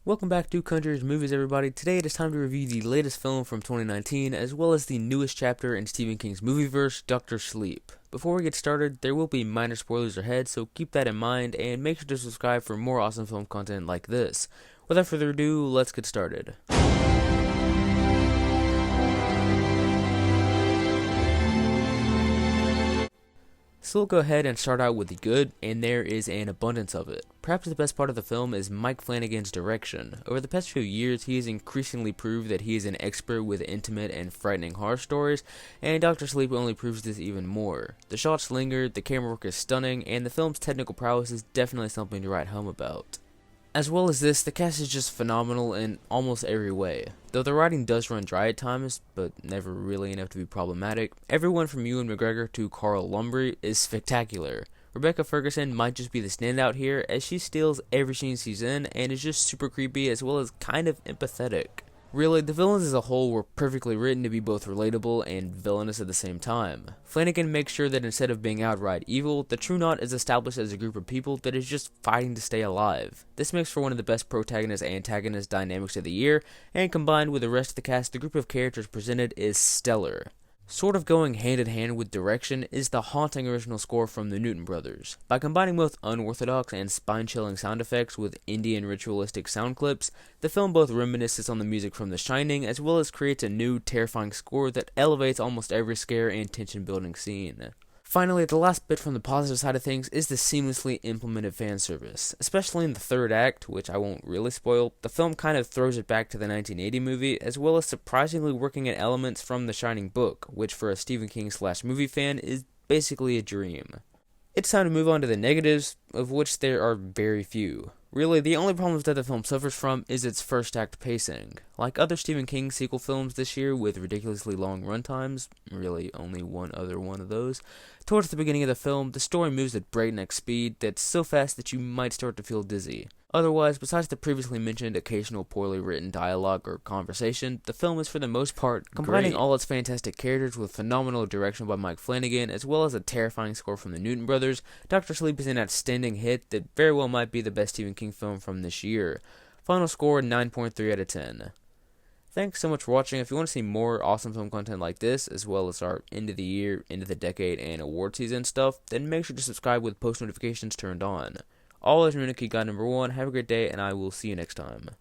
Welcome back to Country's Movies, everybody. Today it is time to review the latest film from 2019, as well as the newest chapter in Stephen King's movieverse, Dr. Sleep. Before we get started, there will be minor spoilers ahead, so keep that in mind, and make sure to subscribe for more awesome film content like this. Without further ado, let's get started. So we'll go ahead and start out with the good, and there is an abundance of it. Perhaps the best part of the film is Mike Flanagan's direction. Over the past few years, he has increasingly proved that he is an expert with intimate and frightening horror stories, and Dr. Sleep only proves this even more. The shots linger, the camera work is stunning, and the film's technical prowess is definitely something to write home about. As well as this, the cast is just phenomenal in almost every way. Though the writing does run dry at times, but never really enough to be problematic, everyone from Ewan McGregor to Carl Lumbry is spectacular. Rebecca Ferguson might just be the standout here, as she steals every scene she's in and is just super creepy as well as kind of empathetic. Really, the villains as a whole were perfectly written to be both relatable and villainous at the same time. Flanagan makes sure that instead of being outright evil, the True Knot is established as a group of people that is just fighting to stay alive. This makes for one of the best protagonist-antagonist dynamics of the year, and combined with the rest of the cast, the group of characters presented is stellar. Sort of going hand in hand with direction is the haunting original score from the Newton brothers. By combining both unorthodox and spine-chilling sound effects with Indian ritualistic sound clips, the film both reminisces on the music from The Shining as well as creates a new, terrifying score that elevates almost every scare and tension-building scene. Finally, the last bit from the positive side of things is the seamlessly implemented fan service. Especially in the third act, which I won't really spoil, the film kind of throws it back to the 1980 movie, as well as surprisingly working at elements from The Shining book, which for a Stephen King/movie fan is basically a dream. It's time to move on to the negatives, of which there are very few. Really, the only problems that the film suffers from is its first act pacing. Like other Stephen King sequel films this year with ridiculously long runtimes, really only one other one of those, towards the beginning of the film, the story moves at breakneck speed that's so fast that you might start to feel dizzy. Otherwise, besides the previously mentioned occasional poorly written dialogue or conversation, the film is for the most part combining all its fantastic characters with phenomenal direction by Mike Flanagan, as well as a terrifying score from the Newton brothers. Dr. Sleep is an outstanding hit that very well might be the best Stephen King film from this year. Final score 9.3 out of 10. Thanks so much for watching. If you want to see more awesome film content like this, as well as our end of the year, end of the decade, and award season stuff, then make sure to subscribe with post notifications turned on. Always remember to keep God number one. Have a great day, and I will see you next time.